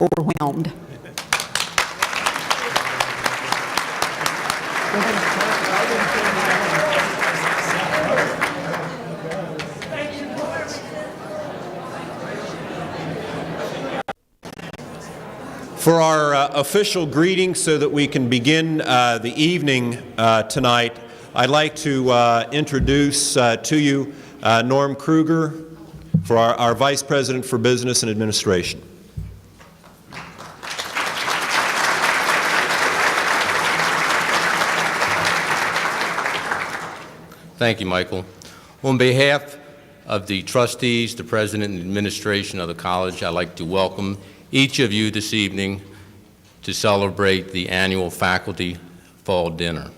overwhelmed. For our official greetings, so that we can begin the evening tonight, I'd like to introduce to you Norm Kruger, for our Vice President for Business and Administration. Thank you, Michael. On behalf of the trustees, the president, and administration of the college, I'd like to welcome each of you this evening to celebrate the annual faculty fall dinner.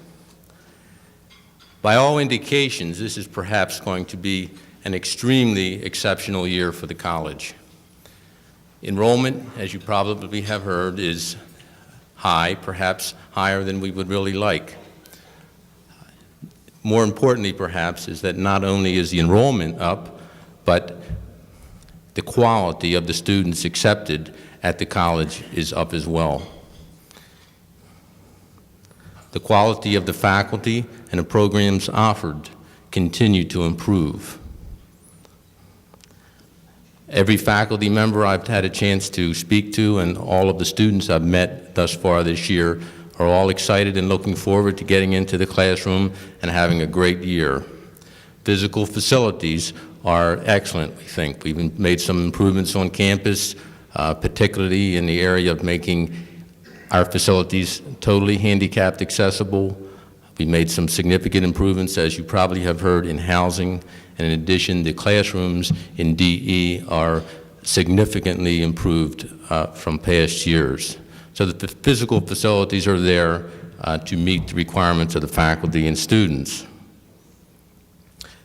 By all indications, this is perhaps going to be an extremely exceptional year for the college. Enrollment, as you probably have heard, is high, perhaps higher than we would really like. More importantly, perhaps, is that not only is the enrollment up, but the quality of the students accepted at the college is up as well. The quality of the faculty and the programs offered continue to improve. Every faculty member I've had a chance to speak to and all of the students I've met thus far this year are all excited and looking forward to getting into the classroom and having a great year. Physical facilities are excellent, we think. We've made some improvements on campus, particularly in the area of making our facilities totally handicapped accessible. We made some significant improvements, as you probably have heard, in housing. And in addition, the classrooms in DE are significantly improved from past years. So that the physical facilities are there to meet the requirements of the faculty and students.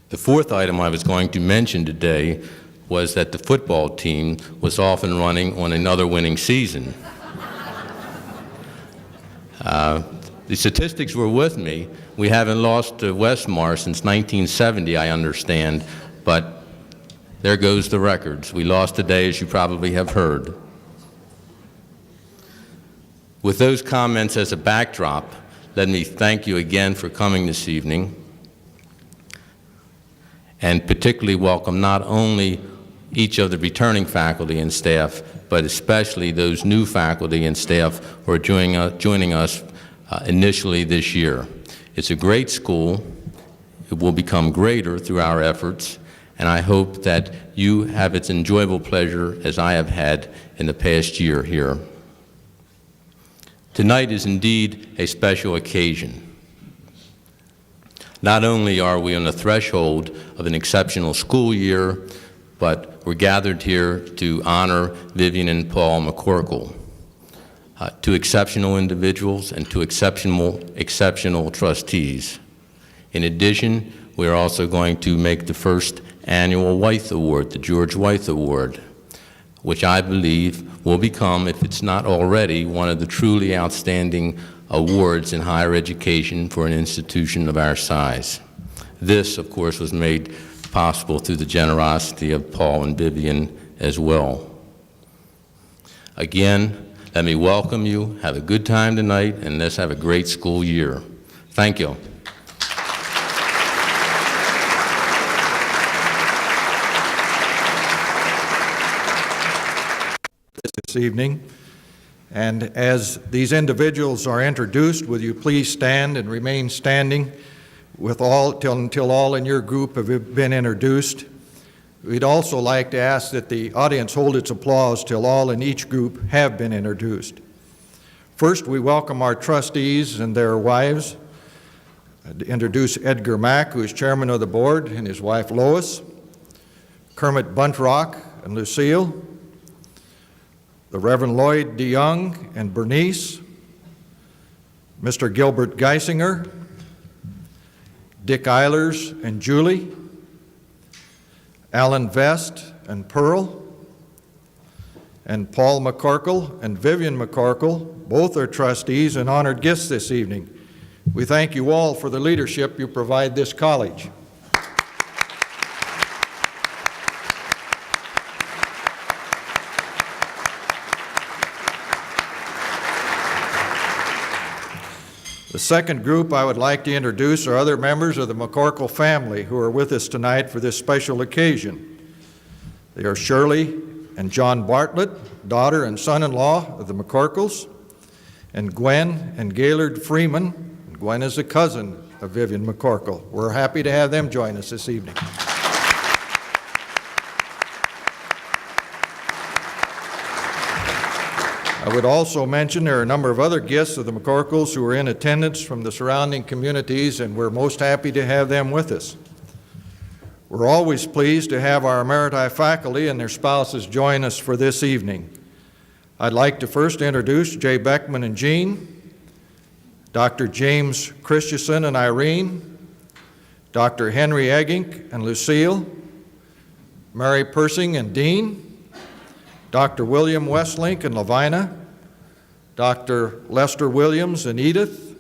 The fourth item I was going to mention today was that the football team was off and running on another winning season. The statistics were with me. We haven't lost to Westmar since 1970, I understand, but there goes the records. We lost today, as you probably have heard. With those comments as a backdrop, let me thank you again for coming this evening, and particularly welcome not only each of the returning faculty and staff, but especially those new faculty and staff who are joining us initially this year. It's a great school. It will become greater through our efforts, and I hope that you have its enjoyable pleasure as I have had in the past year here. Tonight is indeed a special occasion. Not only are we on the threshold of an exceptional school year, but we're gathered here to honor Vivian and Paul McCorkle, two exceptional individuals and two exceptional trustees. In addition, we're also going to make the first annual Wythe Award, the George Wythe Award, which I believe will become, if it's not already, one of the truly outstanding awards in higher education for an institution of our size. This, of course, was made possible through the generosity of Paul and Vivian as well. Again, let me welcome you, have a good time tonight, and let's have a great school year. Thank you. This evening, and as these individuals are introduced, will you please stand and remain standing with until all in your group have been introduced. We'd also like to ask that the audience hold its applause till all in each group have been introduced. First, we welcome our trustees and their wives. I'd introduce Edgar Mack, who is chairman of the board, and his wife Lois, Kermit Buntrock and Lucille, the Reverend Lloyd DeYoung and Bernice, Mr. Gilbert Geisinger, Dick Eilers and Julie, Alan Vest and Pearl, and Paul McCorkle and Vivian McCorkle. Both are trustees and honored guests this evening. We thank you all for the leadership you provide this college. The second group I would like to introduce are other members of the McCorkle family who are with us tonight for this special occasion. They are Shirley and John Bartlett, daughter and son-in-law of the McCorkles, and Gwen and Gaylord Freeman. Gwen is a cousin of Vivian McCorkle. We're happy to have them join us this evening. I would also mention there are a number of other guests of the McCorkles who are in attendance from the surrounding communities, and we're most happy to have them with us. We're always pleased to have our emeriti faculty and their spouses join us for this evening. I'd like to first introduce Jay Beckman and Jean, Dr. James Christensen and Irene, Dr. Henry Eggink and Lucille, Mary Persing and Dean, Dr. William Westlink and Lavina, Dr. Lester Williams and Edith,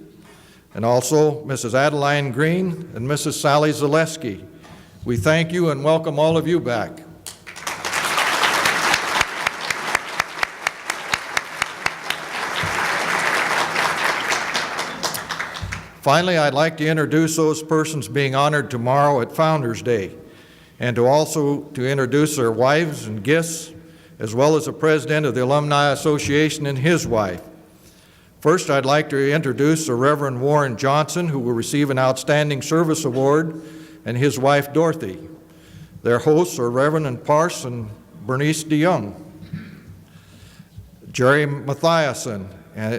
and also Mrs. Adeline Green and Mrs. Sally Zaleski. We thank you and welcome all of you back. Finally, I'd like to introduce those persons being honored tomorrow at Founders Day, and to introduce their wives and guests, as well as the president of the Alumni Association and his wife. First, I'd like to introduce the Reverend Warren Johnson, who will receive an Outstanding Service Award, and his wife, Dorothy. Their hosts are Reverend and Parson Bernice DeYoung, Jerry Mathiasen,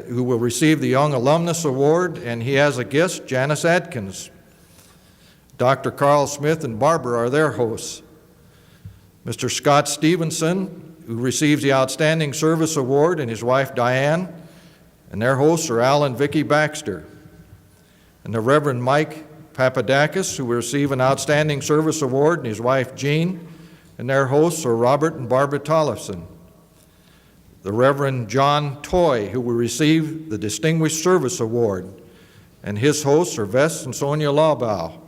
who will receive the Young Alumnus Award, and he has a guest, Janice Adkins. Dr. Carl Smith and Barbara are their hosts. Mr. Scott Stevenson, who receives the Outstanding Service Award, and his wife, Diane, and their hosts are Al and Vicki Baxter. And the Reverend Mike Papadakis, who will receive an Outstanding Service Award, and his wife, Jean, and their hosts are Robert and Barbara Tollefson. The Reverend John Toy, who will receive the Distinguished Service Award, and his hosts are Vess and Sonia Lawbow.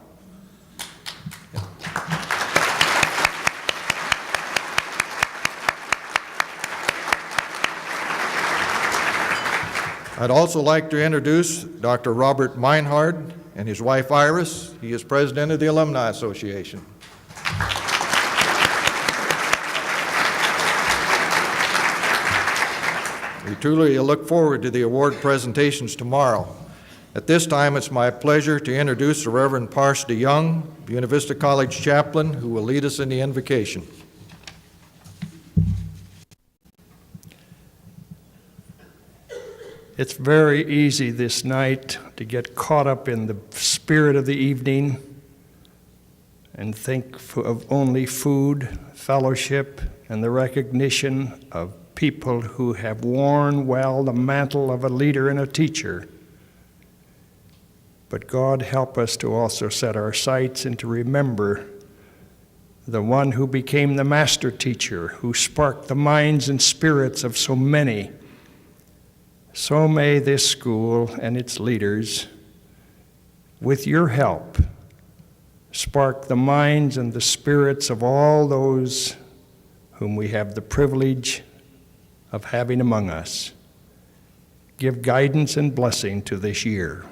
I'd also like to introduce Dr. Robert Meinhard and his wife Iris. He is president of the Alumni Association. We truly look forward to the award presentations tomorrow. At this time, it's my pleasure to introduce the Reverend Parse DeYoung, Buena Vista College chaplain, who will lead us in the invocation. It's very easy this night to get caught up in the spirit of the evening and think of only food, fellowship, and the recognition of people who have worn well the mantle of a leader and a teacher. But God help us to also set our sights and to remember the one who became the master teacher, who sparked the minds and spirits of so many. So may this school and its leaders, with your help, spark the minds and the spirits of all those whom we have the privilege of having among us. Give guidance and blessing to this year.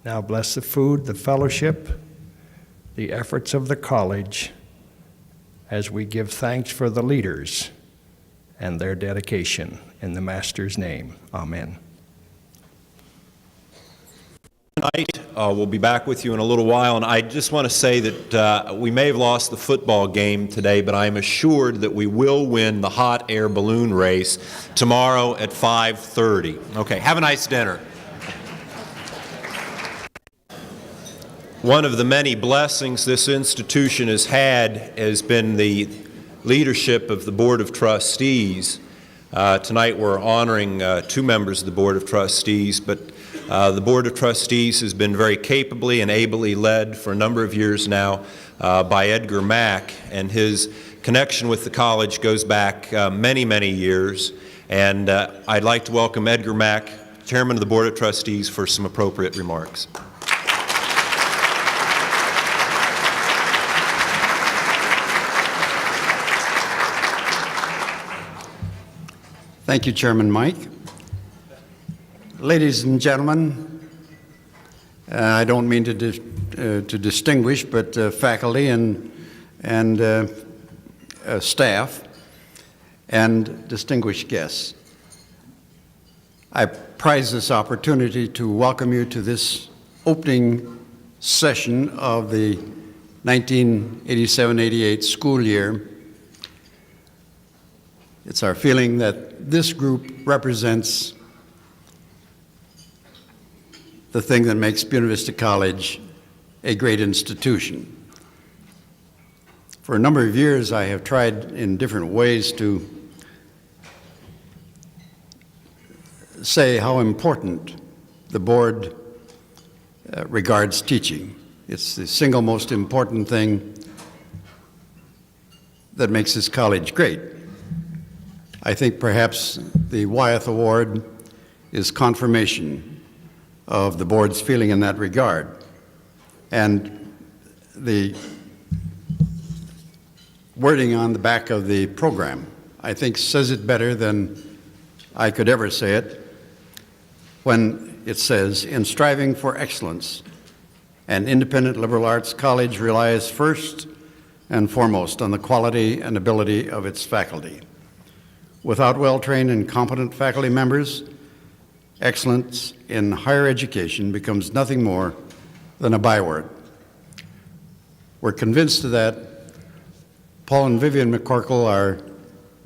Now bless the food, the fellowship, the efforts of the college, as we give thanks for the leaders and their dedication. In the Master's name, amen. Tonight, we'll be back with you in a little while, and I just want to say that we may have lost the football game today, but I am assured that we will win the hot air balloon race tomorrow at 5:30. Okay, have a nice dinner. One of the many blessings this institution has had has been the leadership of the Board of Trustees. Tonight we're honoring two members of the Board of Trustees, but the Board of Trustees has been very capably and ably led for a number of years now by Edgar Mack, and his connection with the college goes back many, many years. And I'd like to welcome Edgar Mack, Chairman of the Board of Trustees, for some appropriate remarks. Thank you, Chairman Mike. Ladies and gentlemen, I don't mean to distinguish, but faculty and staff and distinguished guests, I prize this opportunity to welcome you to this opening session of the 1987-88 school year. It's our feeling that this group represents the thing that makes Buena Vista College a great institution. For a number of years, I have tried in different ways to say how important the board regards teaching. It's the single most important thing that makes this college great. I think perhaps the Wythe Award is confirmation of the board's feeling in that regard. And the wording on the back of the program, I think, says it better than I could ever say it when it says, in striving for excellence, an independent liberal arts college relies first and foremost on the quality and ability of its faculty. Without well-trained and competent faculty members, excellence in higher education becomes nothing more than a byword. We're convinced of that. Paul and Vivian McCorkle are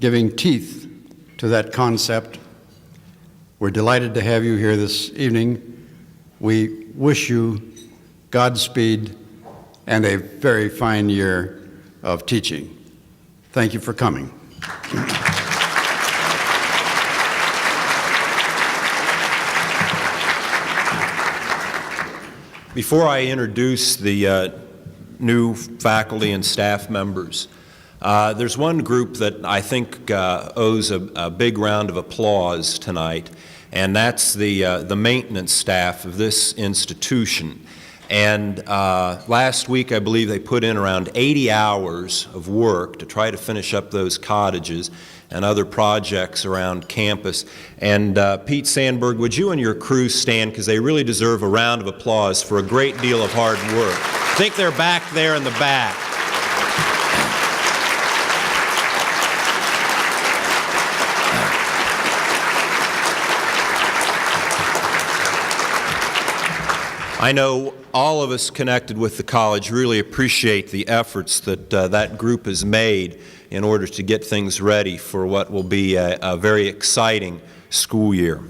giving teeth to that concept. We're delighted to have you here this evening. We wish you Godspeed and a very fine year of teaching. Thank you for coming. Before I introduce the new faculty and staff members, there's one group that I think owes a big round of applause tonight, and that's the maintenance staff of this institution. And last week, I believe they put in around 80 hours of work to try to finish up those cottages and other projects around campus. And Pete Sandberg, would you and your crew stand, because they really deserve a round of applause for a great deal of hard work. I think they're back there in the back. I know all of us connected with the college really appreciate the efforts that that group has made in order to get things ready for what will be a very exciting school year.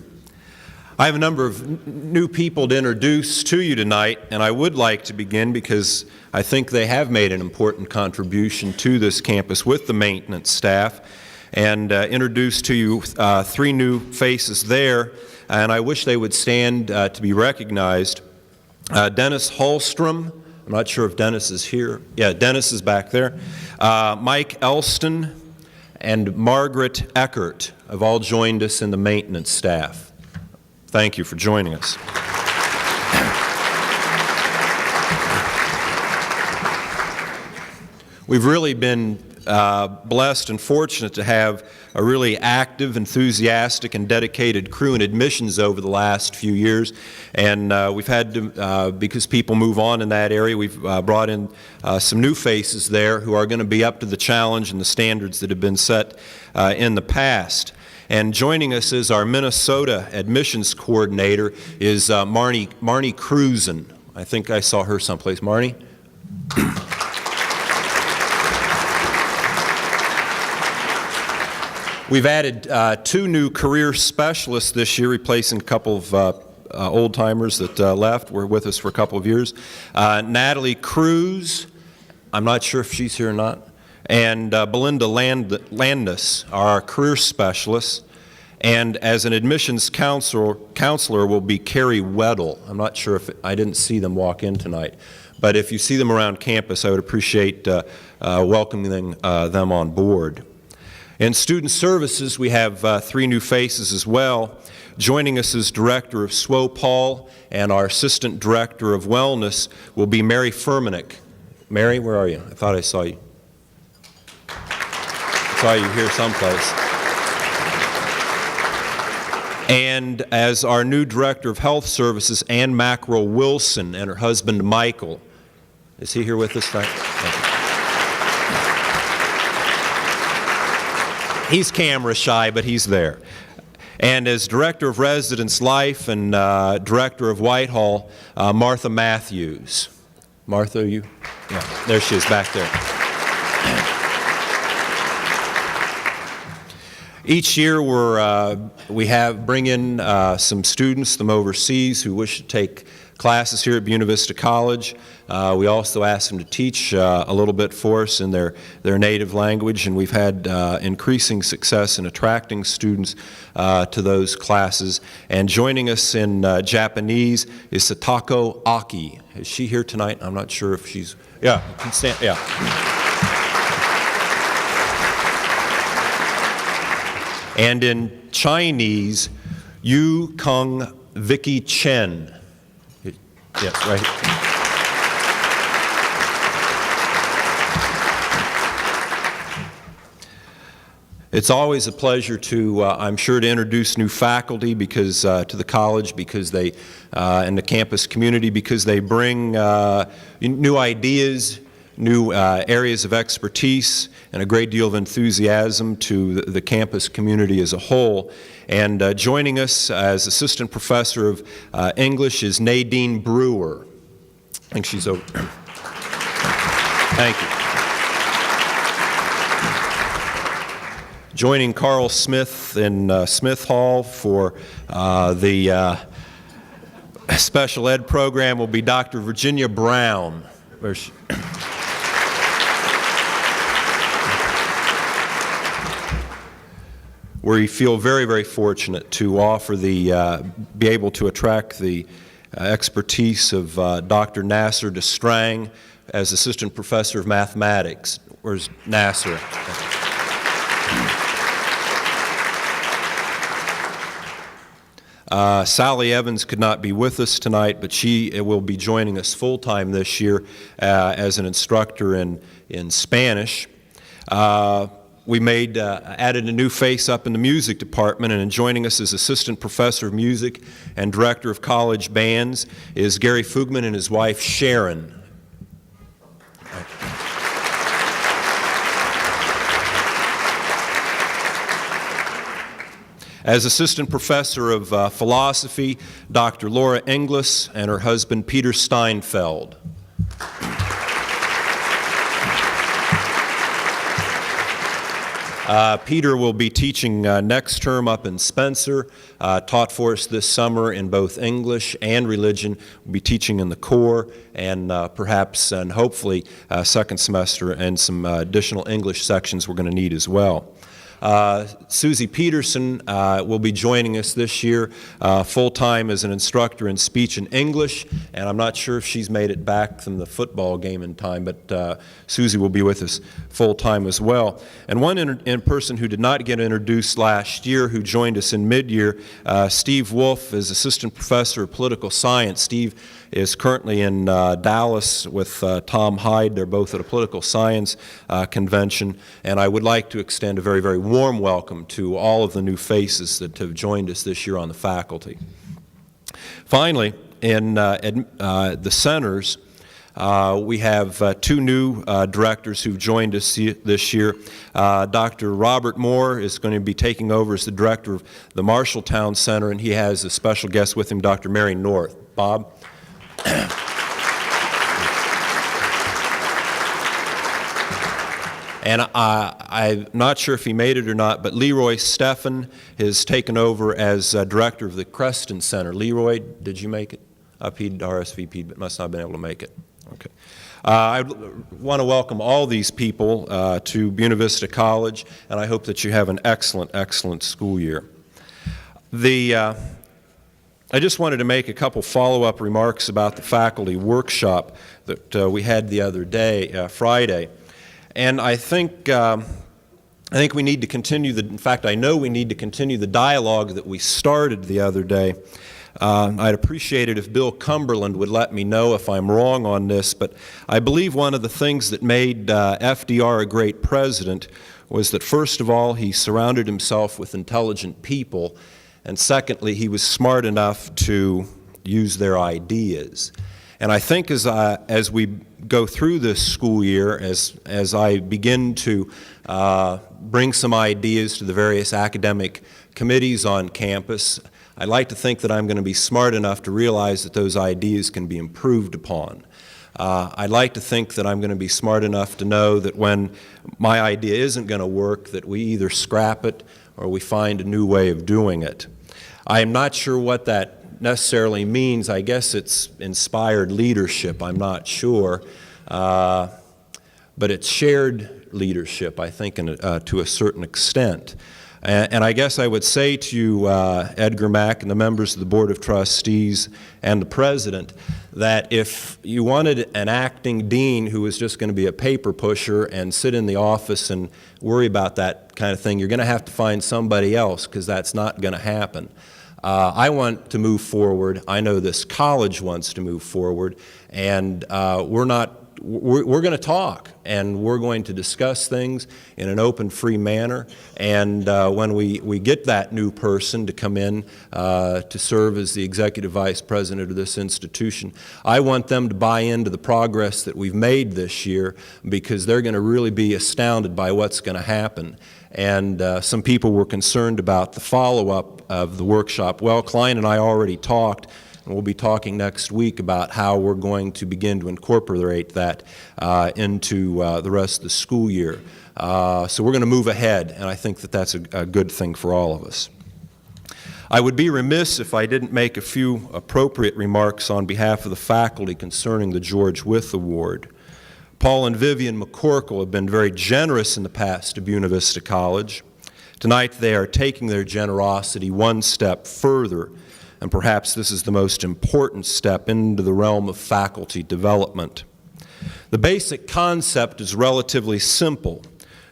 I have a number of new people to introduce to you tonight, and I would like to begin because I think they have made an important contribution to this campus with the maintenance staff, and introduce to you three new faces there, and I wish they would stand to be recognized. Dennis Holstrom, I'm not sure if Dennis is here. Yeah, Dennis is back there. Mike Elston and Margaret Eckert have all joined us in the maintenance staff. Thank you for joining us. We've really been blessed and fortunate to have a really active, enthusiastic, and dedicated crew in admissions over the last few years. And we've had to, because people move on in that area, we've brought in some new faces there who are going to be up to the challenge and the standards that have been set in the past. And joining us as our Minnesota admissions coordinator is Marnie Cruzen. I think I saw her someplace. Marnie? We've added two new career specialists this year, replacing a couple of old-timers that left, were with us for a couple of years. Natalie Cruz, I'm not sure if she's here or not, and Belinda Landis are our career specialists. And as an admissions counselor will be Carrie Weddle. I'm not sure if I didn't see them walk in tonight, but if you see them around campus, I would appreciate welcoming them on board. In student services, we have three new faces as well. Joining us as director of SWOPAL and our assistant director of wellness will be Mary Furmanek. Mary, where are you? I thought I saw you. I saw you here someplace. And as our new Director of Health Services, Ann Mackerel Wilson, and her husband Michael. Is he here with us tonight? He's camera shy, but he's there. And as Director of Residence Life and Director of Whitehall, Martha Matthews. Martha, are you? Yeah, there she is back there. Each year we bring in some students from overseas who wish to take classes here at Buena Vista College. We also ask them to teach a little bit for us in their native language, and we've had increasing success in attracting students to those classes. And joining us in Japanese is Satako Aki. Is she here tonight? I'm not sure if she's, yeah, stand, yeah. And in Chinese, Yu Kung Vicky Chen. Yes, right. It's always a pleasure to, I'm sure, to introduce new faculty because to the college, because they, and the campus community, because they bring new ideas, new areas of expertise, and a great deal of enthusiasm to the campus community as a whole. And joining us as Assistant Professor of English is Nadine Brewer. I think she's over. Thank you. Joining Carl Smith in Smith Hall for the special ed program will be Dr. Virginia Brown. Where's she? We feel very, very fortunate to offer the, be able to attract the expertise of Dr. Nasser DeStrang as Assistant Professor of Mathematics. Where's Nasser? Sally Evans could not be with us tonight, but she will be joining us full-time this year as an instructor in Spanish. We added a new face up in the music department, and joining us as Assistant Professor of Music and Director of College Bands is Gary Fugman and his wife Sharon. As Assistant Professor of Philosophy, Dr. Laura Inglis and her husband Peter Steinfeld. Peter will be teaching next term up in Spencer, taught for us this summer in both English and religion. Will be teaching in the core and perhaps and hopefully second semester and some additional English sections we're going to need as well. Susie Peterson will be joining us this year full-time as an instructor in speech and English, and I'm not sure if she's made it back from the football game in time, but Susie will be with us full-time as well. And one in person who did not get introduced last year, who joined us in mid-year, Steve Wolf is Assistant Professor of Political Science. Steve is currently in Dallas with Tom Hyde. They're both at a political science convention, and I would like to extend a very, very warm welcome to all of the new faces that have joined us this year on the faculty. Finally, in the centers, we have two new directors who've joined us this year. Dr. Robert Moore is going to be taking over as the director of the Marshalltown Center, and he has a special guest with him, Dr. Mary North. Bob? And I'm not sure if he made it or not, but Leroy Steffen has taken over as director of the Creston Center. Leroy, did you make it? He'd RSVP'd, but must not have been able to make it. Okay. I want to welcome all these people to Buena Vista College, and I hope that you have an excellent, excellent school year. I just wanted to make a couple follow-up remarks about the faculty workshop that we had the other day, Friday. And I think we need to continue in fact, I know we need to continue the dialogue that we started the other day. I'd appreciate it if Bill Cumberland would let me know if I'm wrong on this, but I believe one of the things that made FDR a great president was that, first of all, he surrounded himself with intelligent people, and secondly, he was smart enough to use their ideas. And I think as we go through this school year, as I begin to bring some ideas to the various academic committees on campus, I'd like to think that I'm going to be smart enough to realize that those ideas can be improved upon. I'd like to think that I'm going to be smart enough to know that when my idea isn't going to work, that we either scrap it or we find a new way of doing it. I am not sure what that necessarily means. I guess it's inspired leadership. I'm not sure. But it's shared leadership, I think, to a certain extent. And I guess I would say to you, Edgar Mack, and the members of the Board of Trustees and the President, that if you wanted an acting dean who was just going to be a paper pusher and sit in the office and worry about that kind of thing, you're going to have to find somebody else, because that's not going to happen. I want to move forward. I know this college wants to move forward, and we're going to talk, and we're going to discuss things in an open, free manner. And when we get that new person to come in to serve as the executive vice president of this institution, I want them to buy into the progress that we've made this year, because they're going to really be astounded by what's going to happen. And some people were concerned about the follow-up of the workshop. Well, Klein and I already talked, and we'll be talking next week about how we're going to begin to incorporate that into the rest of the school year. So we're going to move ahead, and I think that that's a good thing for all of us. I would be remiss if I didn't make a few appropriate remarks on behalf of the faculty concerning the George Wythe Award. Paul and Vivian McCorkle have been very generous in the past to Buena Vista College. Tonight they are taking their generosity one step further, and perhaps this is the most important step into the realm of faculty development. The basic concept is relatively simple.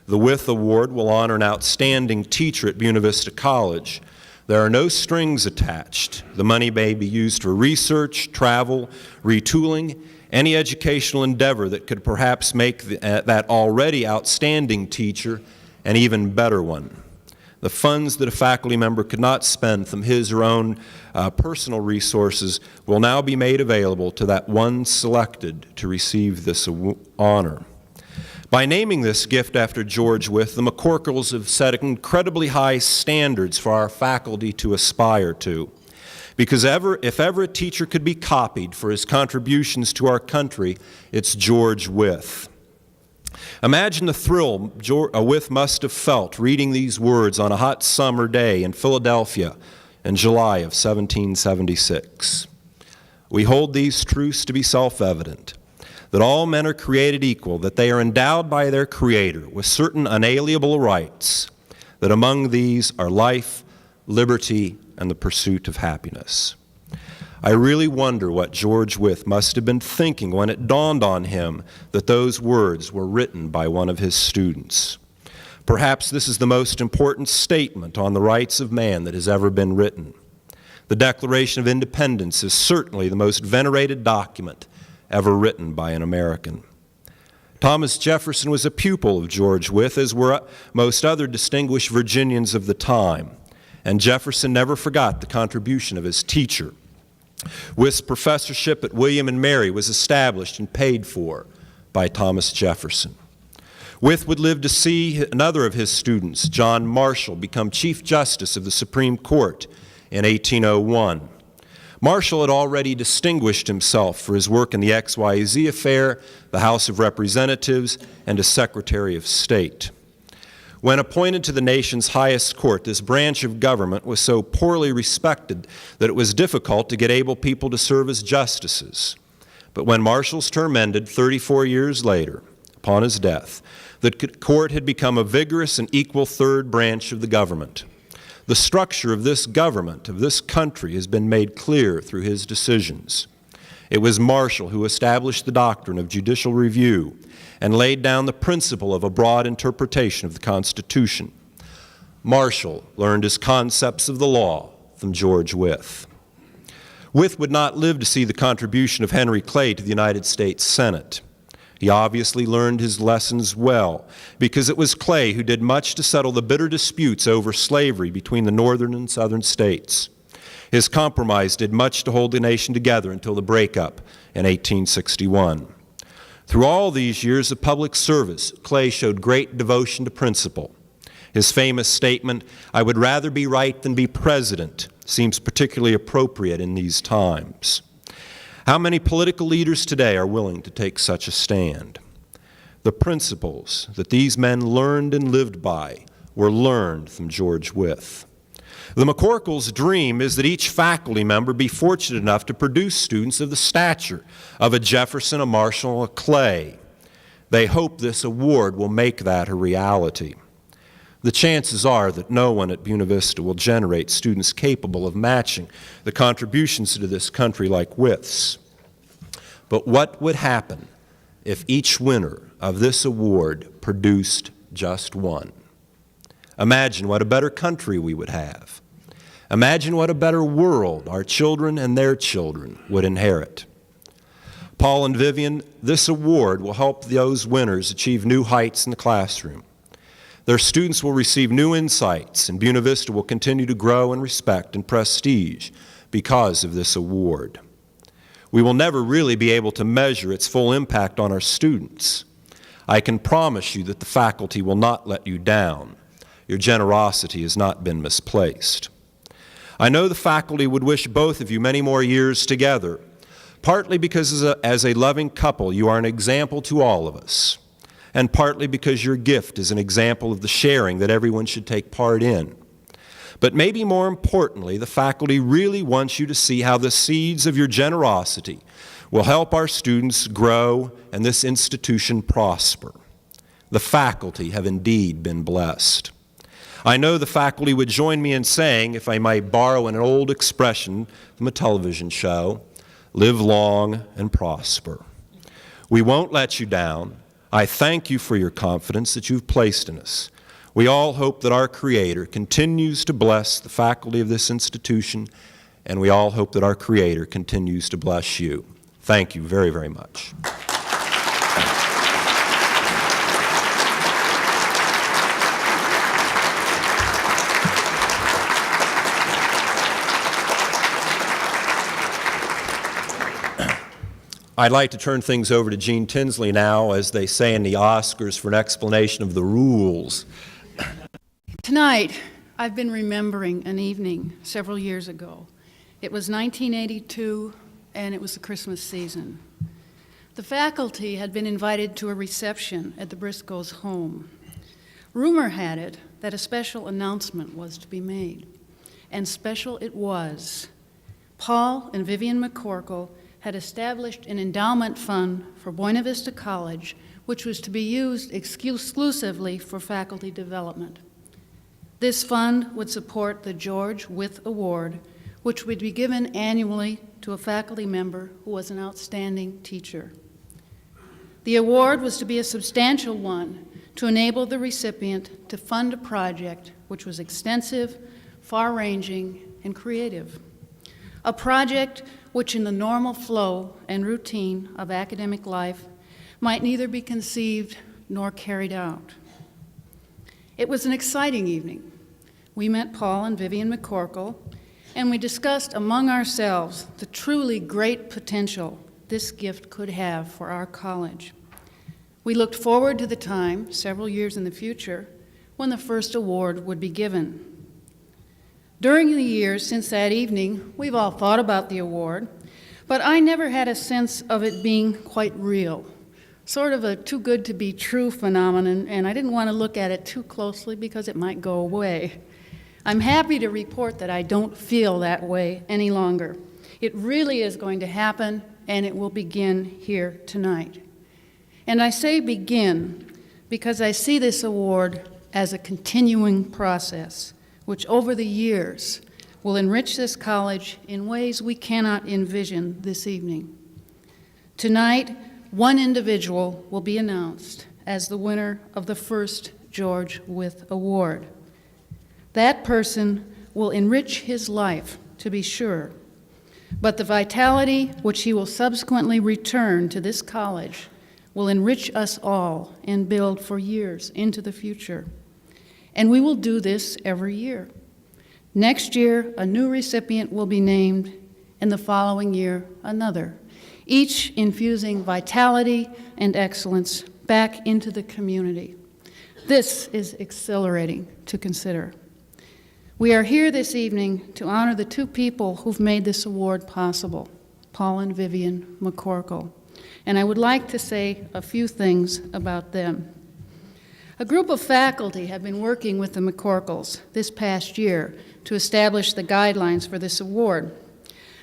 The Wythe Award will honor an outstanding teacher at Buena Vista College. There are no strings attached. The money may be used for research, travel, retooling, any educational endeavor that could perhaps make that already outstanding teacher an even better one. The funds that a faculty member could not spend from his or own personal resources will now be made available to that one selected to receive this honor. By naming this gift after George Wythe, the McCorkles have set incredibly high standards for our faculty to aspire to. Because if ever a teacher could be copied for his contributions to our country, it's George Wythe. Imagine the thrill Wythe must have felt reading these words on a hot summer day in Philadelphia in July of 1776. We hold these truths to be self-evident, that all men are created equal, that they are endowed by their Creator with certain unalienable rights, that among these are life, liberty, and the pursuit of happiness. I really wonder what George Wythe must have been thinking when it dawned on him that those words were written by one of his students. Perhaps this is the most important statement on the rights of man that has ever been written. The Declaration of Independence is certainly the most venerated document ever written by an American. Thomas Jefferson was a pupil of George Wythe, as were most other distinguished Virginians of the time. And Jefferson never forgot the contribution of his teacher. Wythe's professorship at William and Mary was established and paid for by Thomas Jefferson. Wythe would live to see another of his students, John Marshall, become Chief Justice of the Supreme Court in 1801. Marshall had already distinguished himself for his work in the XYZ affair, the House of Representatives, and as Secretary of State. When appointed to the nation's highest court, this branch of government was so poorly respected that it was difficult to get able people to serve as justices. But when Marshall's term ended 34 years later, upon his death, the court had become a vigorous and equal third branch of the government. The structure of this government, of this country, has been made clear through his decisions. It was Marshall who established the doctrine of judicial review and laid down the principle of a broad interpretation of the Constitution. Marshall learned his concepts of the law from George Wythe. Wythe would not live to see the contribution of Henry Clay to the United States Senate. He obviously learned his lessons well, because it was Clay who did much to settle the bitter disputes over slavery between the northern and southern states. His compromise did much to hold the nation together until the breakup in 1861. Through all these years of public service, Clay showed great devotion to principle. His famous statement, "I would rather be right than be president," seems particularly appropriate in these times. How many political leaders today are willing to take such a stand? The principles that these men learned and lived by were learned from George Wythe. The McCorkle's dream is that each faculty member be fortunate enough to produce students of the stature of a Jefferson, a Marshall, a Clay. They hope this award will make that a reality. The chances are that no one at Buena Vista will generate students capable of matching the contributions to this country like Wythe's. But what would happen if each winner of this award produced just one? Imagine what a better country we would have. Imagine what a better world our children and their children would inherit. Paul and Vivian, this award will help those winners achieve new heights in the classroom. Their students will receive new insights, and Buena Vista will continue to grow in respect and prestige because of this award. We will never really be able to measure its full impact on our students. I can promise you that the faculty will not let you down. Your generosity has not been misplaced. I know the faculty would wish both of you many more years together, partly because as a loving couple you are an example to all of us, and partly because your gift is an example of the sharing that everyone should take part in. But maybe more importantly, the faculty really wants you to see how the seeds of your generosity will help our students grow and this institution prosper. The faculty have indeed been blessed. I know the faculty would join me in saying, if I might borrow an old expression from a television show, live long and prosper. We won't let you down. I thank you for your confidence that you've placed in us. We all hope that our Creator continues to bless the faculty of this institution, and we all hope that our Creator continues to bless you. Thank you very, very much. I'd like to turn things over to Gene Tinsley now, as they say in the Oscars, for an explanation of the rules. Tonight, I've been remembering an evening several years ago. It was 1982, and it was the Christmas season. The faculty had been invited to a reception at the Briscoes' home. Rumor had it that a special announcement was to be made, and special it was. Paul and Vivian McCorkle had established an endowment fund for Buena Vista College, which was to be used exclusively for faculty development. This fund would support the George Wythe Award, which would be given annually to a faculty member who was an outstanding teacher. The award was to be a substantial one to enable the recipient to fund a project which was extensive, far-ranging, and creative. A project which in the normal flow and routine of academic life might neither be conceived nor carried out. It was an exciting evening. We met Paul and Vivian McCorkle, and we discussed among ourselves the truly great potential this gift could have for our college. We looked forward to the time, several years in the future, when the first award would be given. During the years since that evening, we've all thought about the award, but I never had a sense of it being quite real, sort of a too good to be true phenomenon, and I didn't want to look at it too closely because it might go away. I'm happy to report that I don't feel that way any longer. It really is going to happen, and it will begin here tonight. And I say begin because I see this award as a continuing process, which over the years will enrich this college in ways we cannot envision this evening. Tonight, one individual will be announced as the winner of the first George Wythe Award. That person will enrich his life, to be sure, but the vitality which he will subsequently return to this college will enrich us all and build for years into the future. And we will do this every year. Next year, a new recipient will be named, and the following year, another, each infusing vitality and excellence back into the community. This is exhilarating to consider. We are here this evening to honor the two people who've made this award possible, Paul and Vivian McCorkle, and I would like to say a few things about them. A group of faculty have been working with the McCorkles this past year to establish the guidelines for this award.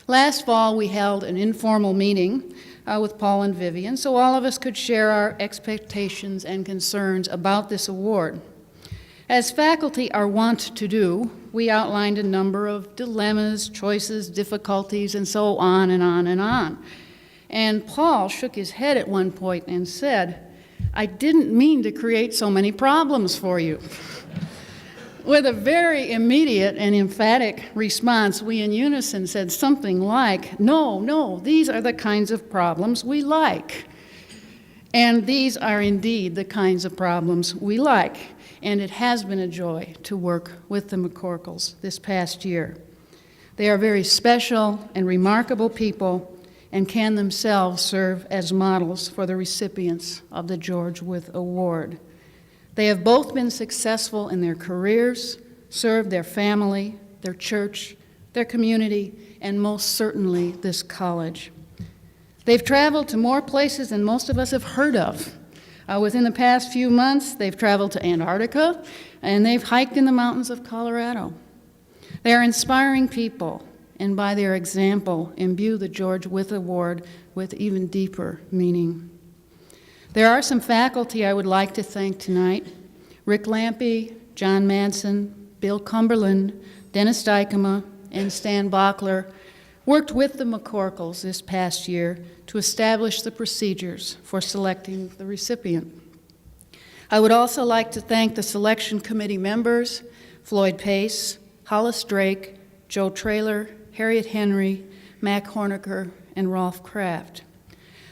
Last fall, we held an informal meeting with Paul and Vivian so all of us could share our expectations and concerns about this award. As faculty are wont to do, we outlined a number of dilemmas, choices, difficulties, and so on and on and on. And Paul shook his head at one point and said, "I didn't mean to create so many problems for you." With a very immediate and emphatic response, we in unison said something like, no, these are the kinds of problems we like. And these are indeed the kinds of problems we like. And it has been a joy to work with the McCorkles this past year. They are very special and remarkable people and can themselves serve as models for the recipients of the George Wythe Award. They have both been successful in their careers, served their family, their church, their community, and most certainly this college. They've traveled to more places than most of us have heard of. Within the past few months, they've traveled to Antarctica, and they've hiked in the mountains of Colorado. They are inspiring people, and by their example, imbue the George Wythe Award with even deeper meaning. There are some faculty I would like to thank tonight: Rick Lampe, John Madsen, Bill Cumberland, Dennis Dykema, and Stan Bachler worked with the McCorkles this past year to establish the procedures for selecting the recipient. I would also like to thank the selection committee members, Floyd Pace, Hollis Drake, Joe Traylor, Harriet Henry, Mac Horniker, and Rolf Kraft.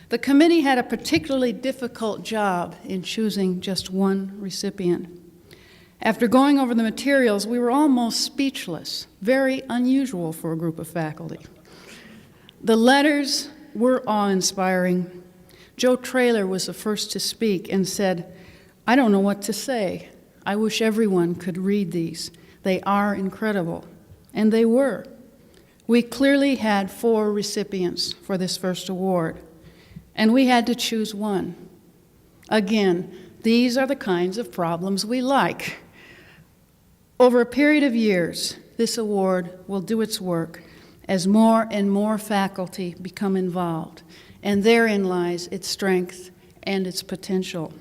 The committee had a particularly difficult job in choosing just one recipient. After going over the materials, we were almost speechless, very unusual for a group of faculty. The letters were awe-inspiring. Joe Traylor was the first to speak and said, "I don't know what to say. I wish everyone could read these. They are incredible." And they were. We clearly had 4 recipients for this first award, and we had to choose one. Again, these are the kinds of problems we like. Over a period of years, this award will do its work as more and more faculty become involved, and therein lies its strength and its potential.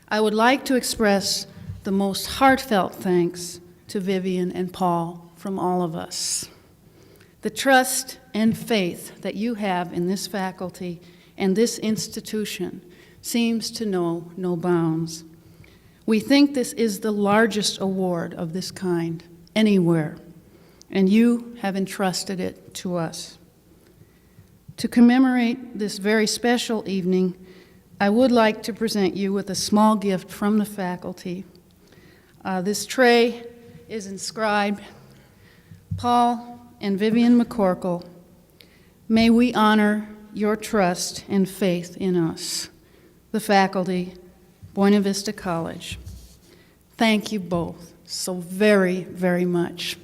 I would like to express the most heartfelt thanks to Vivian and Paul from all of us. The trust and faith that you have in this faculty and this institution seems to know no bounds. We think this is the largest award of this kind anywhere, and you have entrusted it to us. To commemorate this very special evening, I would like to present you with a small gift from the faculty. This tray is inscribed, "Paul and Vivian McCorkle, may we honor your trust and faith in us, the faculty, Buena Vista College." Thank you both so very, very much.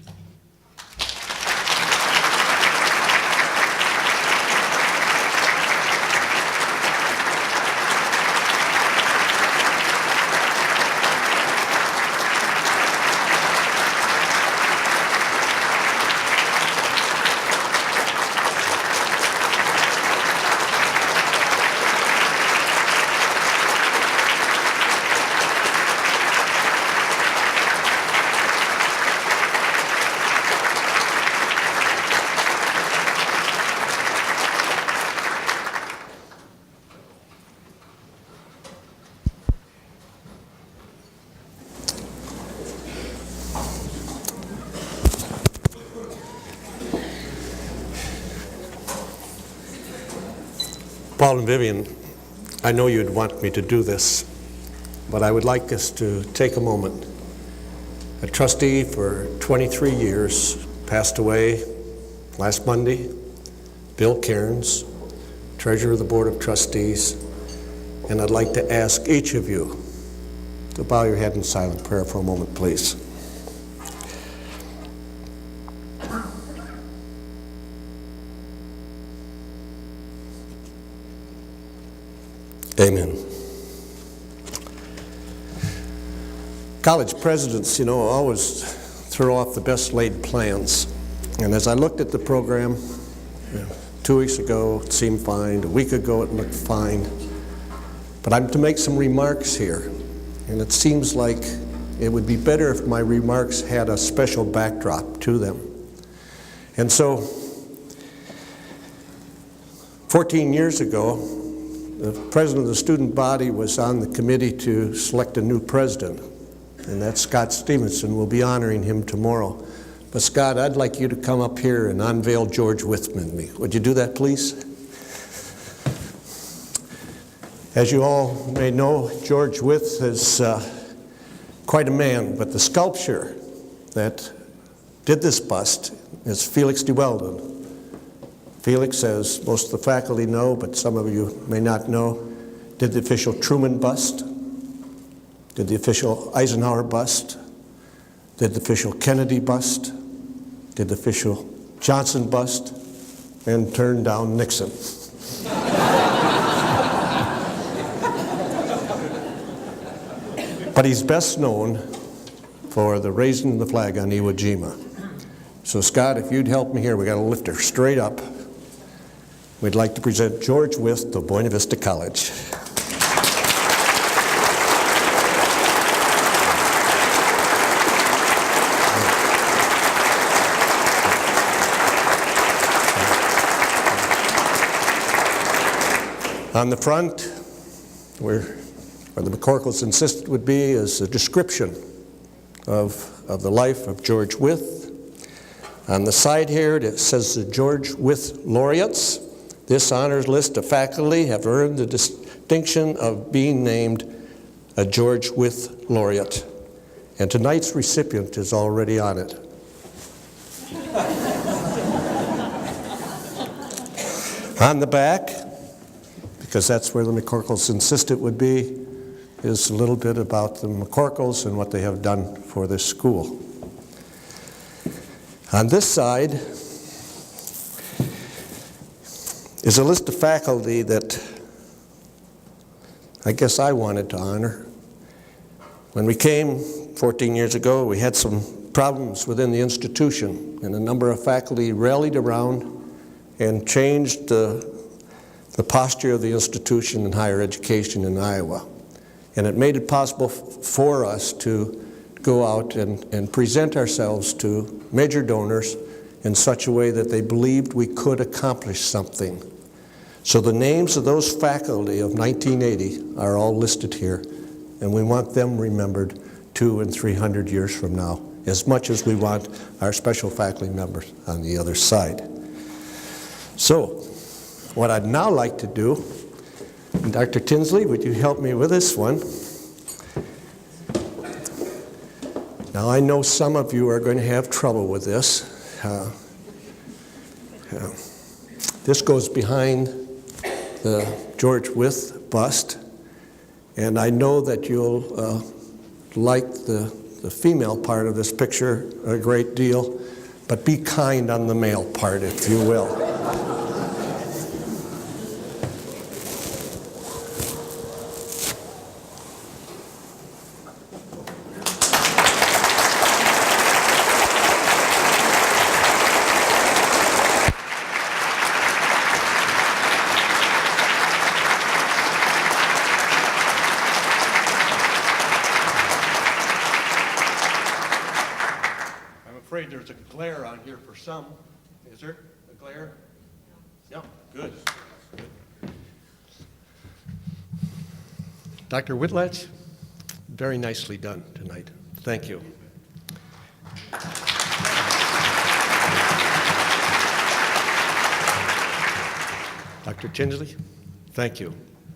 Paul and Vivian, I know you'd want me to do this, but I would like us to take a moment. A trustee for 23 years passed away last Monday, Bill Cairns, treasurer of the Board of Trustees, and I'd like to ask each of you to bow your head in silent prayer for a moment, please. Amen. College presidents, always throw off the best laid plans. And as I looked at the program, 2 weeks ago it seemed fine, a week ago it looked fine. But I'm to make some remarks here, and it seems like it would be better if my remarks had a special backdrop to them. And so, 14 years ago, the president of the student body was on the committee to select a new president, and that's Scott Stevenson. We'll be honoring him tomorrow. But Scott, I'd like you to come up here and unveil George Wythe with me. Would you do that, please? As you all may know, George Wythe is quite a man, but the sculpture that did this bust is Felix de Weldon. Felix, as most of the faculty know, but some of you may not know, did the official Truman bust, did the official Eisenhower bust, did the official Kennedy bust, did the official Johnson bust, and turned down Nixon. But he's best known for the raising of the flag on Iwo Jima. So Scott, if you'd help me here, we got to lift her straight up. We'd like to present George Wythe to Buena Vista College. On the front, where the McCorkles insisted would be, is a description of the life of George Wythe. On the side here, it says the George Wythe laureates. This honors list of faculty have earned the distinction of being named a George Wythe laureate. And tonight's recipient is already on it. On the back, because that's where the McCorkles insisted would be, is a little bit about the McCorkles and what they have done for this school. On this side is a list of faculty that I guess I wanted to honor. When we came 14 years ago, we had some problems within the institution, and a number of faculty rallied around and changed the posture of the institution in higher education in Iowa. And it made it possible for us to go out and present ourselves to major donors in such a way that they believed we could accomplish something. So the names of those faculty of 1980 are all listed here, and we want them remembered 200 and 300 years from now, as much as we want our special faculty members on the other side. So, what I'd now like to do, and Dr. Tinsley, would you help me with this one? Now, I know some of you are going to have trouble with this. This goes behind the George Wythe bust, and I know that you'll like the female part of this picture a great deal, but be kind on the male part, if you will. There's a glare on here for some. Is there a glare? Yeah, good. Dr. Whitlatch, very nicely done tonight. Thank you. Dr. Tinsley, thank you.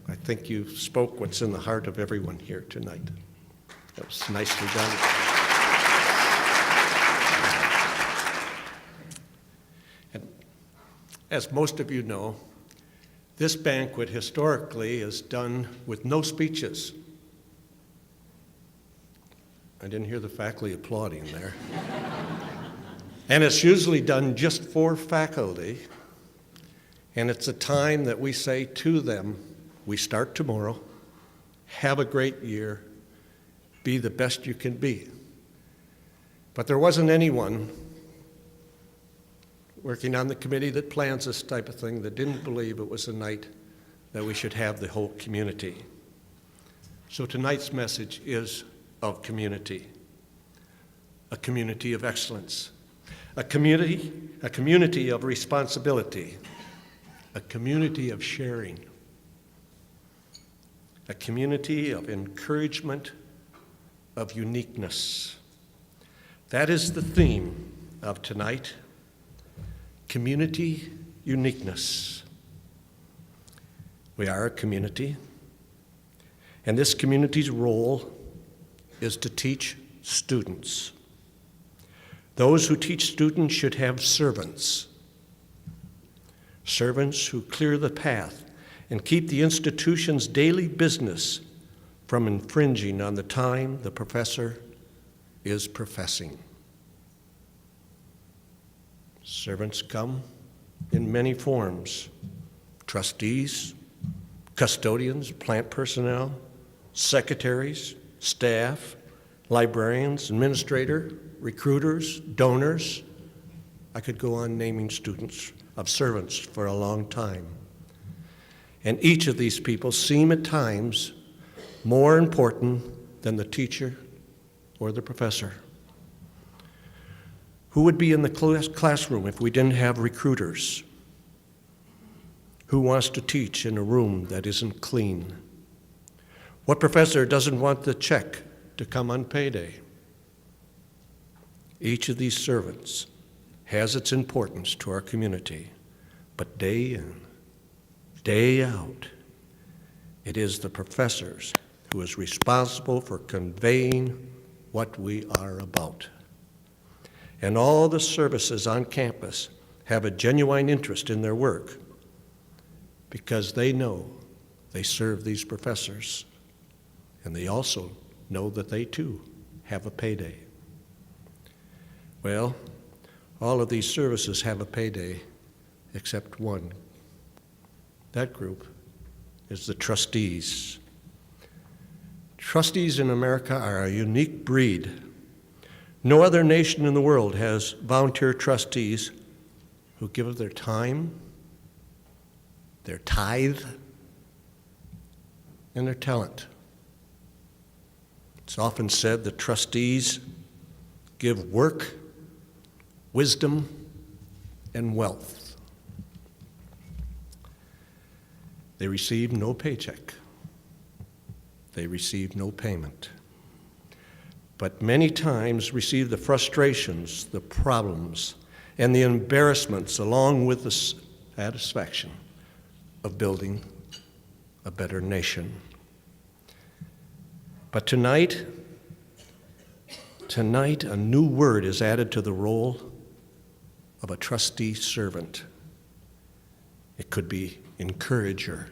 I think you spoke what's in the heart of everyone here tonight. That was nicely done. And as most of you know, this banquet historically is done with no speeches. I didn't hear the faculty applauding there. And it's usually done just for faculty. And it's a time that we say to them, we start tomorrow, have a great year, be the best you can be. But there wasn't anyone working on the committee that plans this type of thing that didn't believe it was a night that we should have the whole community. So tonight's message is of community, a community of excellence, a community of responsibility, a community of sharing, a community of encouragement, of uniqueness. That is the theme of tonight. Community uniqueness. We are a community, and this community's role is to teach students. Those who teach students should have servants. Servants who clear the path and keep the institution's daily business from infringing on the time the professor is professing. Servants come in many forms: trustees, custodians, plant personnel, secretaries, staff, librarians, administrator, recruiters, donors. I could go on naming students of servants for a long time. And each of these people seem at times more important than the teacher or the professor. Who would be in the classroom if we didn't have recruiters? Who wants to teach in a room that isn't clean? What professor doesn't want the check to come on payday? Each of these servants has its importance to our community, but day in, day out, it is the professors who is responsible for conveying what we are about. And all the services on campus have a genuine interest in their work because they know they serve these professors, and they also know that they too have a payday. Well, all of these services have a payday except one. That group is the trustees. Trustees in America are a unique breed. No other nation in the world has volunteer trustees who give of their time, their tithe, and their talent. It's often said that trustees give work, wisdom, and wealth. They receive no paycheck. They receive no payment. But many times receive the frustrations, the problems, and the embarrassments along with the satisfaction of building a better nation. But tonight, a new word is added to the role of a trustee servant. It could be encourager,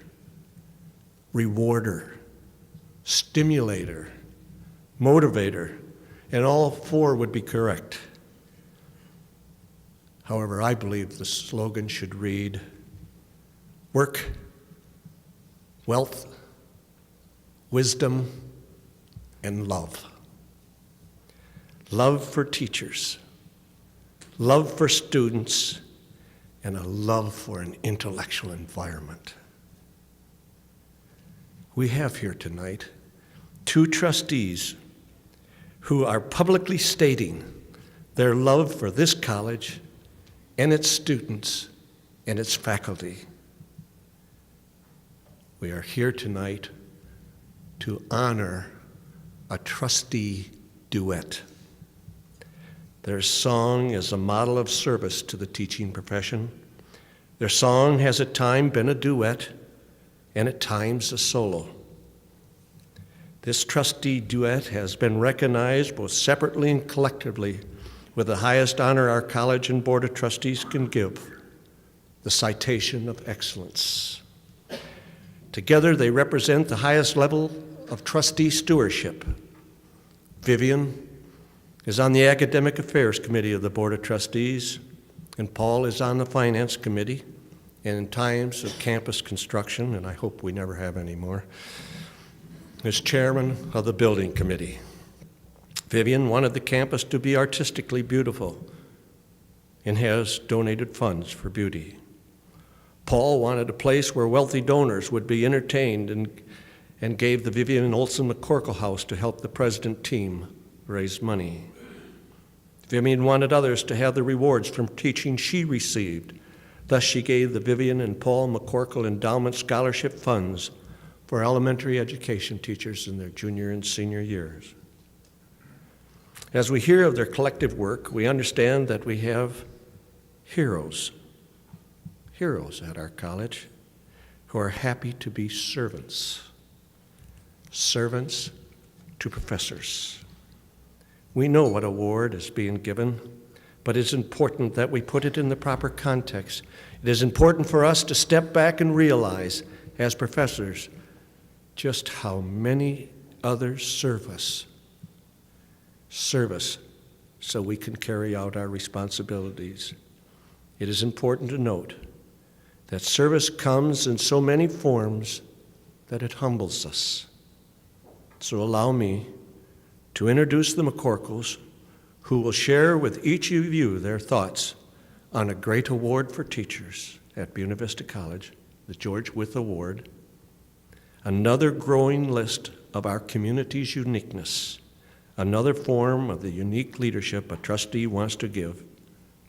rewarder, stimulator, motivator, and all four would be correct. However, I believe the slogan should read, work, wealth, wisdom, and love. Love for teachers, love for students, and a love for an intellectual environment. We have here tonight two trustees who are publicly stating their love for this college and its students and its faculty. We are here tonight to honor a trustee duet. Their song is a model of service to the teaching profession. Their song has at times been a duet, and at times a solo. This trustee duet has been recognized both separately and collectively with the highest honor our college and board of trustees can give, the citation of excellence. Together, they represent the highest level of trustee stewardship. Vivian is on the Academic Affairs Committee of the Board of Trustees, and Paul is on the Finance Committee, and in times of campus construction, and I hope we never have any more, is chairman of the Building Committee. Vivian wanted the campus to be artistically beautiful and has donated funds for beauty. Paul wanted a place where wealthy donors would be entertained and gave the Vivian and Olson McCorkle House to help the president team raise money. Vivian wanted others to have the rewards from teaching she received. Thus, she gave the Vivian and Paul McCorkle Endowment Scholarship Funds for elementary education teachers in their junior and senior years. As we hear of their collective work, we understand that we have heroes at our college who are happy to be servants to professors. We know what award is being given, but it's important that we put it in the proper context. It is important for us to step back and realize, as professors, just how many others serve us so we can carry out our responsibilities. It is important to note that service comes in so many forms that it humbles us. So allow me to introduce the McCorkles, who will share with each of you their thoughts on a great award for teachers at Buena Vista College, the George Wythe Award, another growing list of our community's uniqueness, another form of the unique leadership a trustee wants to give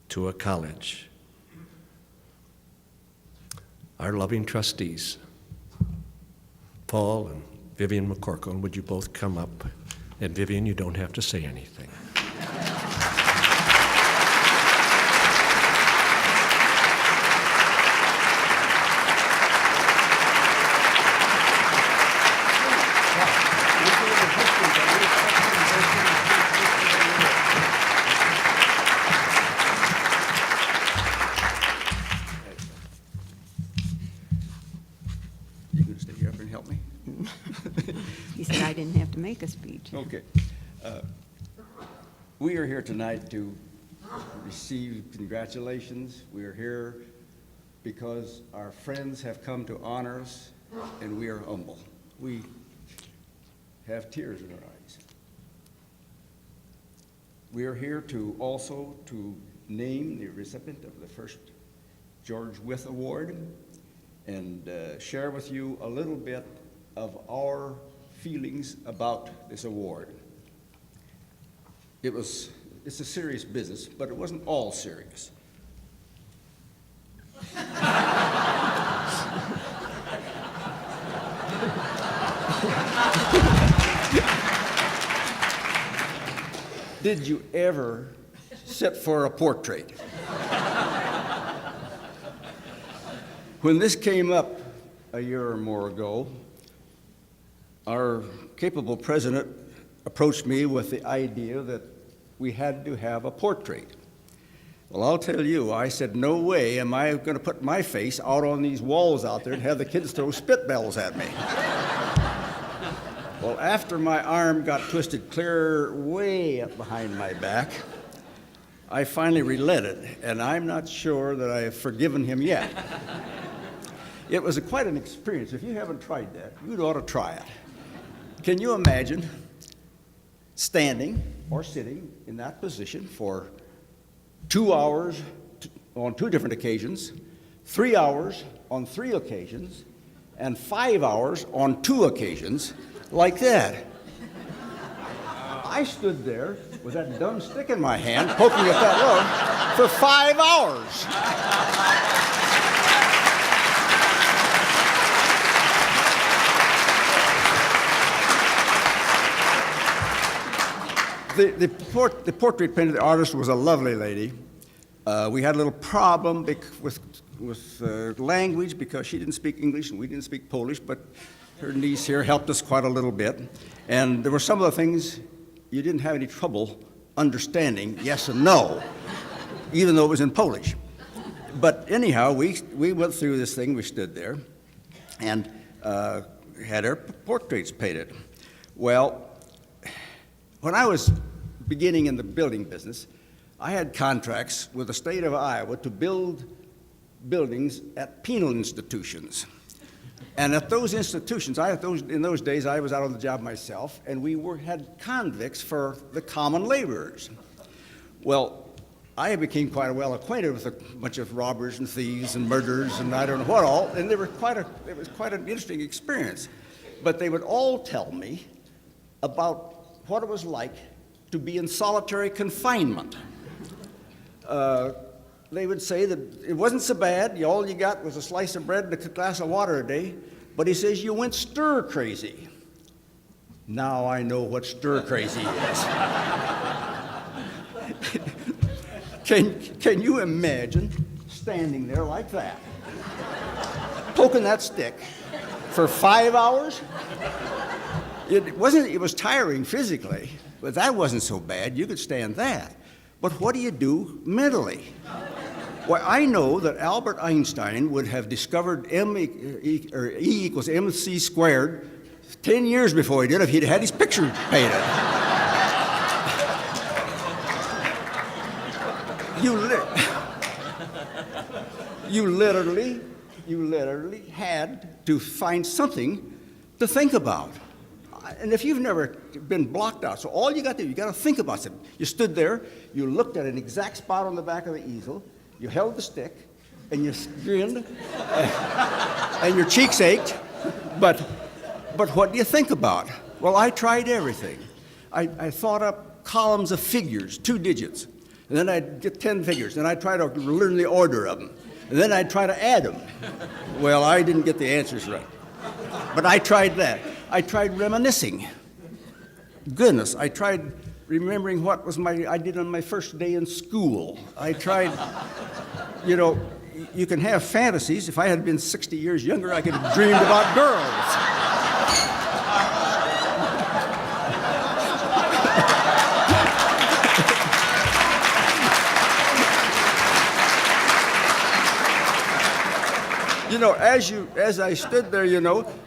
to a college. Our loving trustees, Paul and Vivian McCorkle, and would you both come up? And Vivian, you don't have to say anything. You going to stay here up and help me? He said I didn't have to make a speech. Okay. We are here tonight to receive congratulations. We are here because our friends have come to honor us, and we are humble. We have tears in our eyes. We are here to also to name the recipient of the first George Wythe Award and share with you a little bit of our feelings about this award. It's a serious business, but it wasn't all serious. Did you ever sit for a portrait? When this came up a year or more ago, our capable president approached me with the idea that we had to have a portrait. Well, I'll tell you, I said, no way am I going to put my face out on these walls out there and have the kids throw spit bells at me. Well, after my arm got twisted clear way up behind my back, I finally relented, and I'm not sure that I have forgiven him yet. It was quite an experience. If you haven't tried that, you'd ought to try it. Can you imagine standing or sitting in that position for 2 hours on 2 different occasions, 3 hours on 3 occasions, and 5 hours on 2 occasions, like that? I stood there with that dumb stick in my hand, poking at that rug, for 5 hours. The portrait painted artist was a lovely lady. We had a little problem with language because she didn't speak English and we didn't speak Polish, but her niece here helped us quite a little bit. And there were some of the things you didn't have any trouble understanding, yes and no, even though it was in Polish. But anyhow, we went through this thing. We stood there and had our portraits painted. Well, when I was beginning in the building business, I had contracts with the state of Iowa to build buildings at penal institutions. And at those institutions, in those days, I was out on the job myself, and we had convicts for the common laborers. Well, I became quite well acquainted with a bunch of robbers and thieves and murderers and I don't know what all, and it was quite an interesting experience. But they would all tell me about what it was like to be in solitary confinement. They would say that it wasn't so bad. All you got was a slice of bread and a glass of water a day. But he says you went stir crazy. Now I know what stir crazy is. Can you imagine standing there like that, poking that stick for 5 hours? It was tiring physically, but that wasn't so bad. You could stand that. But what do you do mentally? Well, I know that Albert Einstein would have discovered E equals mc squared 10 years before he did if he'd had his picture painted. You literally had to find something to think about. And if you've never been blocked out, so all you got to do, you got to think about something. You stood there, you looked at an exact spot on the back of the easel, you held the stick, and you grinned, and your cheeks ached. But what do you think about? Well, I tried everything. I thought up columns of figures, 2 digits, and then I'd get 10 figures, and I'd try to learn the order of them, and then I'd try to add them. Well, I didn't get the answers right, but I tried that. I tried reminiscing. Goodness, I tried remembering what I did on my first day in school. I tried, you can have fantasies. If I had been 60 years younger, I could have dreamed about girls. As I stood there,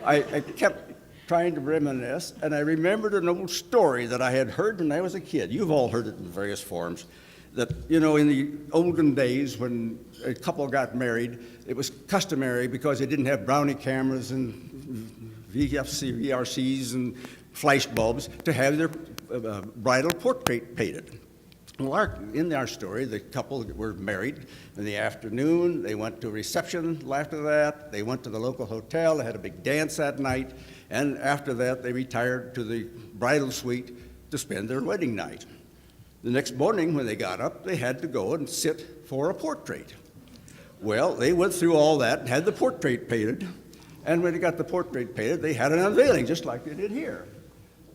I kept trying to reminisce, and I remembered an old story that I had heard when I was a kid. You've all heard it in various forms, that, in the olden days when a couple got married, it was customary, because they didn't have Brownie cameras and VRCs and flash bulbs, to have their bridal portrait painted. Well, in our story, the couple were married in the afternoon. They went to a reception after that. They went to the local hotel. They had a big dance that night. And after that, they retired to the bridal suite to spend their wedding night. The next morning, when they got up, they had to go and sit for a portrait. Well, they went through all that and had the portrait painted. And when they got the portrait painted, they had an unveiling, just like they did here.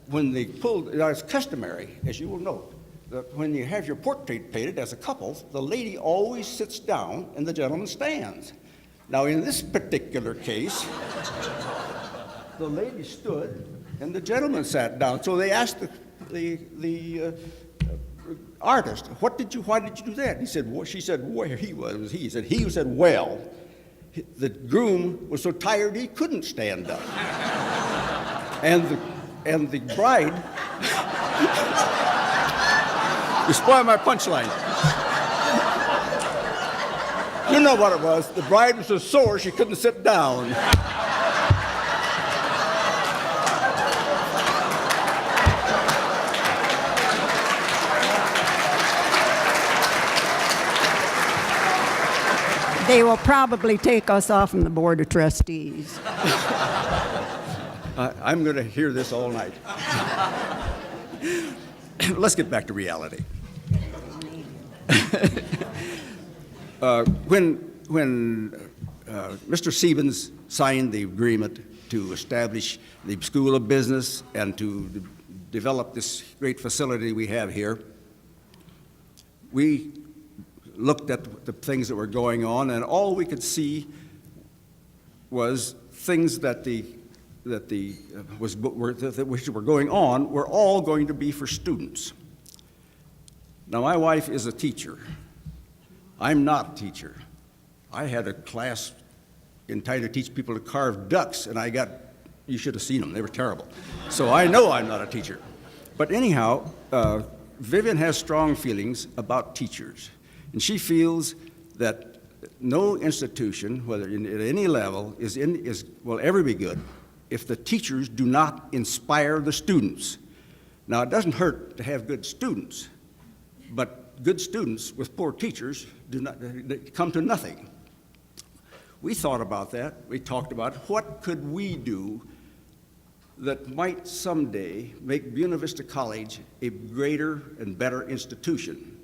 When they pulled, it's customary, as you will note, that when you have your portrait painted as a couple, the lady always sits down and the gentleman stands. Now, in this particular case, the lady stood and the gentleman sat down. So they asked the artist, why did you do that? He said, well, she said, where he was. He said, well, the groom was so tired he couldn't stand up. And the bride, you spoiled my punchline. You know what it was. The bride was so sore she couldn't sit down. They will probably take us off from the Board of Trustees. I'm going to hear this all night. Let's get back to reality. When Mr. Siebens signed the agreement to establish the School of Business and to develop this great facility we have here, we looked at the things that were going on, and all we could see was things which were going on were all going to be for students. Now, my wife is a teacher. I'm not a teacher. I had a class entitled to teach people to carve ducks, and you should have seen them. They were terrible. So I know I'm not a teacher. But anyhow, Vivian has strong feelings about teachers, and she feels that no institution, whether at any level, will ever be good if the teachers do not inspire the students. Now, it doesn't hurt to have good students, but good students with poor teachers they come to nothing. We thought about that. We talked about what could we do that might someday make Buena Vista College a greater and better institution.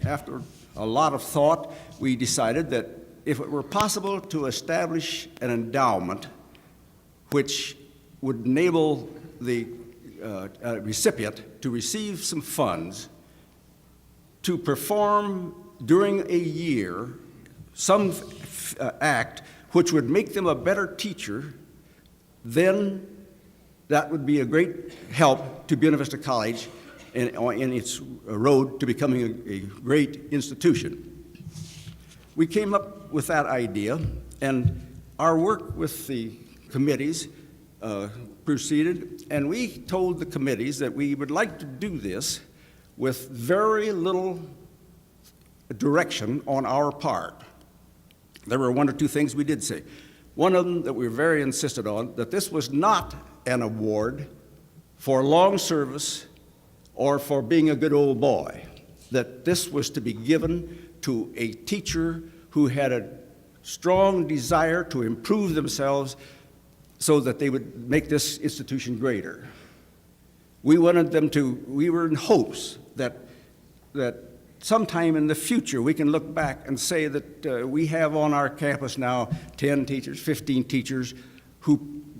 After a lot of thought, we decided that if it were possible to establish an endowment which would enable the recipient to receive some funds to perform during a year some act which would make them a better teacher, then that would be a great help to Buena Vista College in its road to becoming a great institution. We came up with that idea, and our work with the committees proceeded, and we told the committees that we would like to do this with very little direction on our part. There were one or two things we did say. One of them that we were very insistent on, that this was not an award for long service or for being a good old boy, that this was to be given to a teacher who had a strong desire to improve themselves so that they would make this institution greater. We were in hopes that sometime in the future we can look back and say that we have on our campus now 10 teachers, 15 teachers who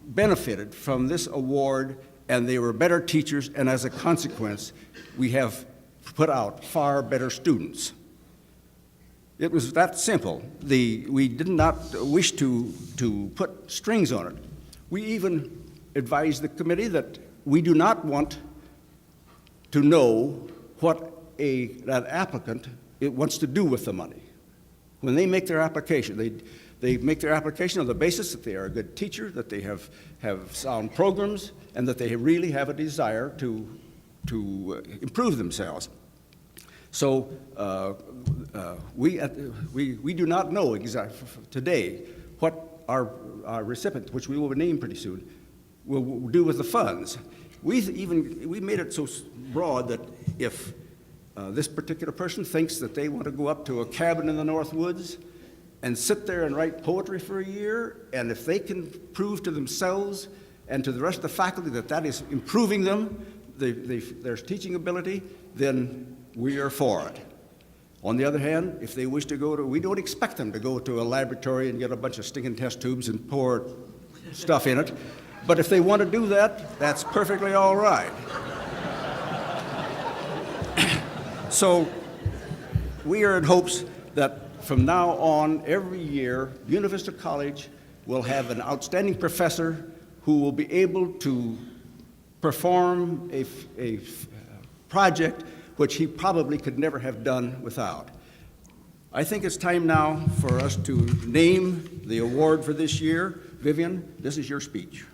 benefited from this award, and they were better teachers, and as a consequence, we have put out far better students. It was that simple. We did not wish to put strings on it. We even advised the committee that we do not want to know what that applicant wants to do with the money. When they make their application, they make their application on the basis that they are a good teacher, that they have sound programs, and that they really have a desire to improve themselves. So we do not know exactly today what our recipient, which we will name pretty soon, will do with the funds. We made it so broad that if this particular person thinks that they want to go up to a cabin in the North Woods and sit there and write poetry for a year, and if they can prove to themselves and to the rest of the faculty that that is improving them, their teaching ability, then we are for it. On the other hand, if they wish to we don't expect them to go to a laboratory and get a bunch of stinking test tubes and pour stuff in it, but if they want to do that, that's perfectly all right. So we are in hopes that from now on, every year, Buena Vista College will have an outstanding professor who will be able to perform a project which he probably could never have done without. I think it's time now for us to name the award for this year. Vivian, this is your speech.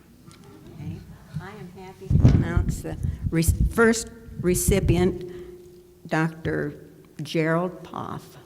Okay. I am happy to announce the first recipient, Dr. Gerald Poff.